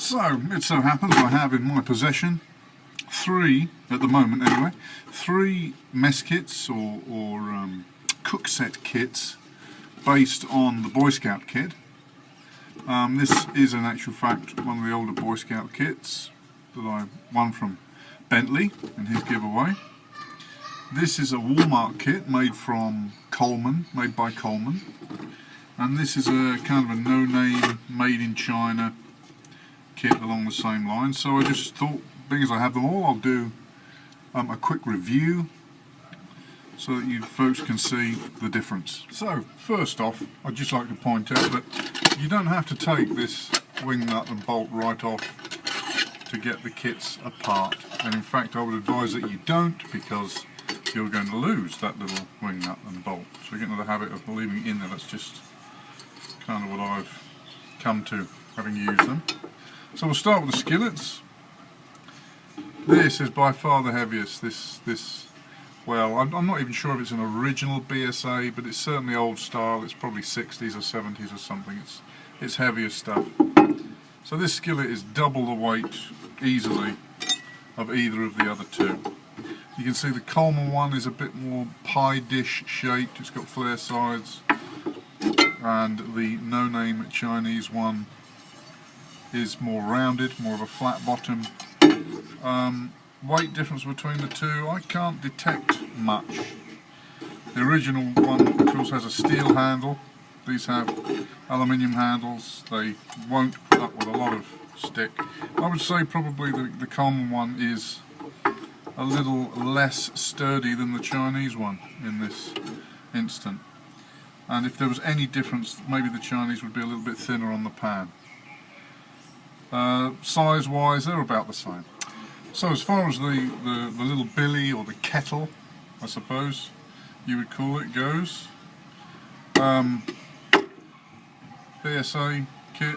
So, it so happens I have in my possession three, at the moment anyway, three mess kits or cook set kits based on the Boy Scout kit. This is in actual fact one of the older Boy Scout kits that I won from Bentley in his giveaway. This is a Walmart kit made from Coleman, made by Coleman. And this is a kind of a no-name, made in China kit along the same line. So I just thought, being as I have them all, I'll do a quick review so that you folks can see the difference. So first off, I'd just like to point out that you don't have to take this wing nut and bolt right off to get the kits apart. And in fact I would advise that you don't, because you're going to lose that little wing nut and bolt. So you get into the habit of leaving it in there. That's just kind of what I've come to, having used them. So we'll start with the skillets. This is by far the heaviest. Well, I'm not even sure if it's an original BSA, but it's certainly old style. It's probably 60s or 70s or something. It's heavier stuff. So this skillet is double the weight, easily, of either of the other two. You can see the Coleman one is a bit more pie dish shaped. It's got flare sides. And the no-name Chinese one is more rounded, more of a flat bottom. Weight difference between the two, I can't detect much. The original one, of course, has a steel handle. These have aluminium handles. They won't put up with a lot of stick. I would say probably the Coleman one is a little less sturdy than the Chinese one in this instant. And if there was any difference, maybe the Chinese would be a little bit thinner on the pan. Size wise, they're about the same. So as far as the little billy, or the kettle, I suppose you would call it, goes, BSA kit,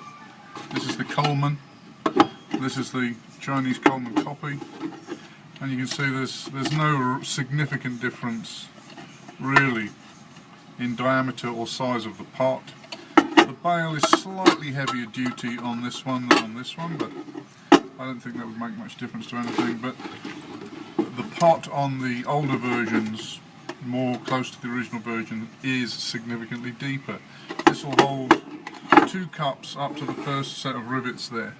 this is the Coleman, this is the Chinese Coleman copy, and you can see there's no significant difference really in diameter or size of the pot. The bail is slightly heavier duty on this one than on this one, but I don't think that would make much difference to anything. But the pot on the older versions, more close to the original version, is significantly deeper. This will hold 2 cups up to the first set of rivets there.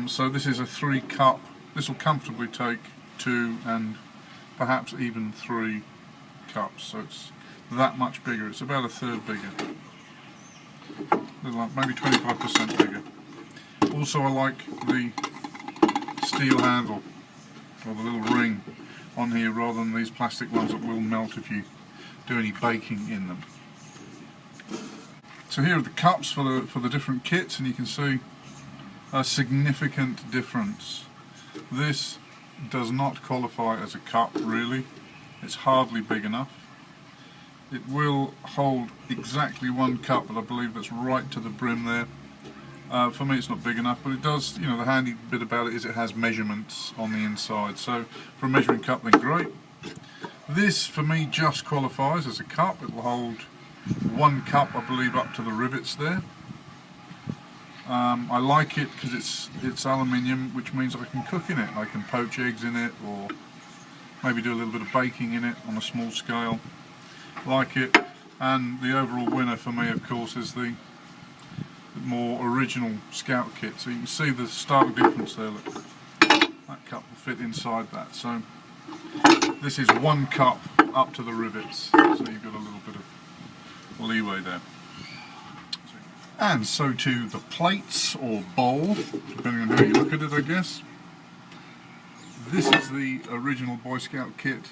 So this is a 3 cup. This will comfortably take 2 and perhaps even 3 cups. So it's that much bigger. It's about a third bigger. Maybe 25% bigger. Also, I like the steel handle, or the little ring on here, rather than these plastic ones that will melt if you do any baking in them. So here are the cups for the different kits, and you can see a significant difference. This does not qualify as a cup, really. It's hardly big enough. It will hold exactly 1 cup, but I believe that's right to the brim there. For me it's not big enough, but it does, you know, the handy bit about it is it has measurements on the inside. So for a measuring cup, then great. This for me just qualifies as a cup. It will hold 1 cup, I believe, up to the rivets there. I like it because it's aluminium, which means I can cook in it. I can poach eggs in it, or maybe do a little bit of baking in it on a small scale. Like it. And the overall winner for me, of course, is the more original Scout kit. So you can see the stark difference there. Look, that cup will fit inside that. So this is 1 cup up to the rivets, so you've got a little bit of leeway there. And so too the plates, or bowl, depending on how you look at it, I guess. This is the original Boy Scout kit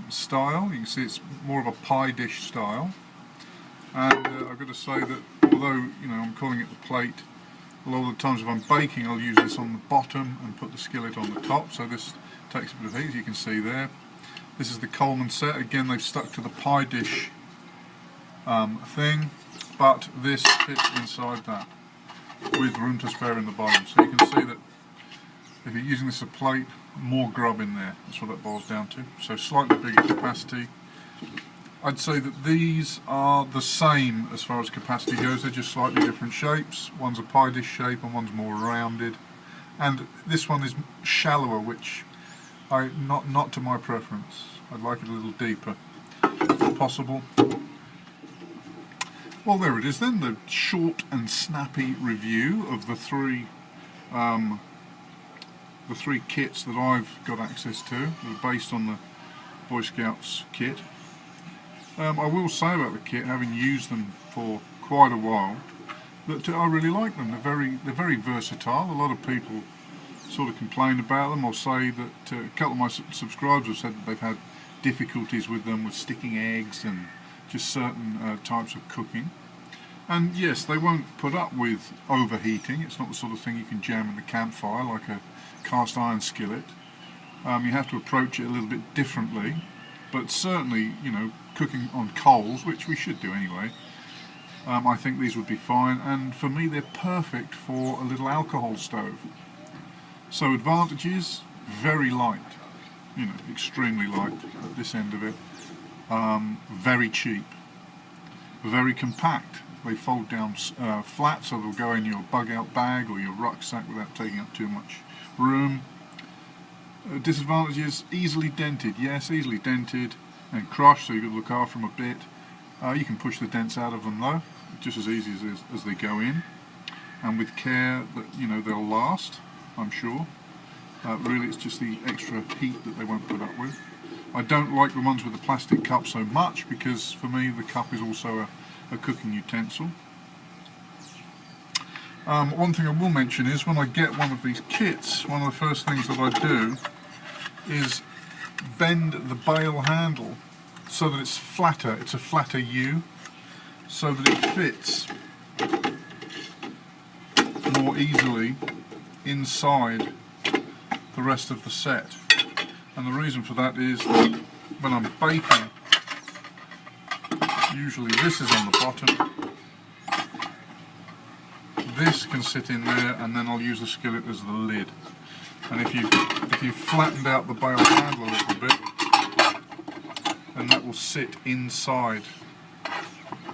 style. You can see it's more of a pie dish style, and I've got to say that although, you know, I'm calling it the plate, a lot of the times if I'm baking I'll use this on the bottom and put the skillet on the top, so this takes a bit of heat, as you can see there. This is the Coleman set. Again, they've stuck to the pie dish thing, but this fits inside that with room to spare in the bottom. So you can see that if you're using this as a plate, more grub in there. That's what that boils down to. So slightly bigger capacity. I'd say that these are the same as far as capacity goes. They're just slightly different shapes. One's a pie dish shape and one's more rounded. And this one is shallower, which not to my preference. I'd like it a little deeper, if possible. Well, there it is then, the short and snappy review of the three kits that I've got access to, that are based on the Boy Scouts kit. I will say about the kit, having used them for quite a while, that I really like them. They're very versatile. A lot of people sort of complain about them, or say that a couple of my subscribers have said that they've had difficulties with them, with sticking eggs and just certain types of cooking. And yes, they won't put up with overheating. It's not the sort of thing you can jam in the campfire like a cast iron skillet. You have to approach it a little bit differently, but certainly, you know, cooking on coals, which we should do anyway, I think these would be fine. And for me, they're perfect for a little alcohol stove. So advantages: very light, you know, extremely light at this end of it. Very cheap, very compact. They fold down flat, so they'll go in your bug out bag or your rucksack without taking up too much room. Disadvantages: easily dented. Yes, easily dented and crushed, so you've got to look after them a bit. You can push the dents out of them though, just as easy as they go in, and with care, that, you know, they'll last, I'm sure. Really, it's just the extra heat that they won't put up with. I don't like the ones with the plastic cup so much, because for me the cup is also a cooking utensil. One thing I will mention is, when I get one of these kits, one of the first things that I do is bend the bail handle so that it's flatter. It's a flatter U, so that it fits more easily inside the rest of the set. And the reason for that is that when I'm baking, usually this is on the bottom, this can sit in there, and then I'll use the skillet as the lid. And if you've flattened out the bail handle a little bit, then that will sit inside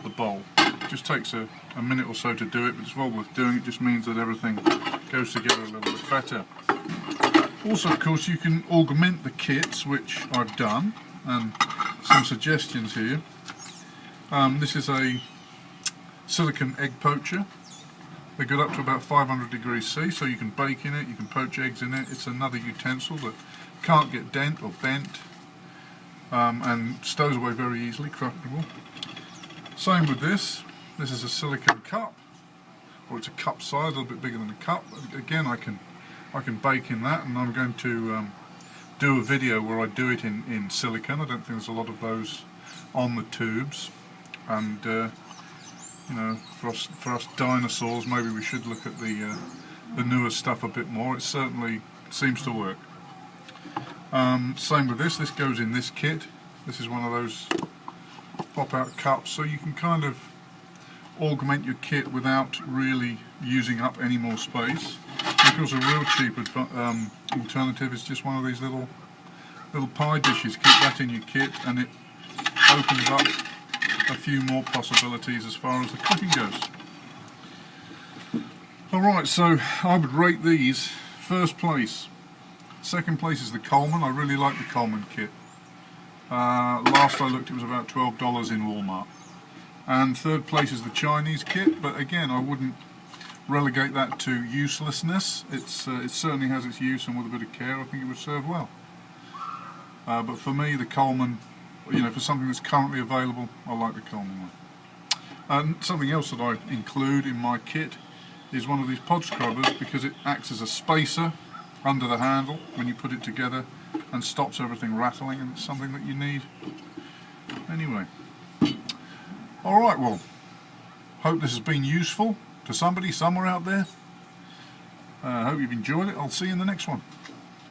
the bowl. It just takes a minute or so to do it, but it's well worth doing. It just means that everything goes together a little bit better. Also, of course, you can augment the kits, which I've done, and some suggestions here. This is a silicone egg poacher. They get up to about 500 degrees C, so you can bake in it, you can poach eggs in it. It's another utensil that can't get dent or bent, and stows away very easily, craftable. Same with this. This is a silicone cup, or it's a cup size, a little bit bigger than a cup. Again, I can bake in that, and I'm going to do a video where I do it in silicone. I don't think there's a lot of those on the tubes, and you know, for us dinosaurs, maybe we should look at the newer stuff a bit more. It certainly seems to work. Same with this. This goes in this kit. This is one of those pop-out cups, so you can kind of augment your kit without really using up any more space. Of course, a real cheap alternative is just one of these little pie dishes. Keep that in your kit, and it opens up a few more possibilities as far as the cooking goes. Alright, so I would rate these first place. Second place is the Coleman. I really like the Coleman kit. Last I looked, it was about $12 in Walmart. And third place is the Chinese kit, but again, I wouldn't relegate that to uselessness. It certainly has its use, and with a bit of care I think it would serve well. But for me, the Coleman, you know, for something that's currently available, I like the Coleman one. And something else that I include in my kit is one of these pod scrubbers, because it acts as a spacer under the handle when you put it together and stops everything rattling, and it's something that you need anyway. Alright, well, hope this has been useful to somebody somewhere out there. I hope you've enjoyed it. I'll see you in the next one.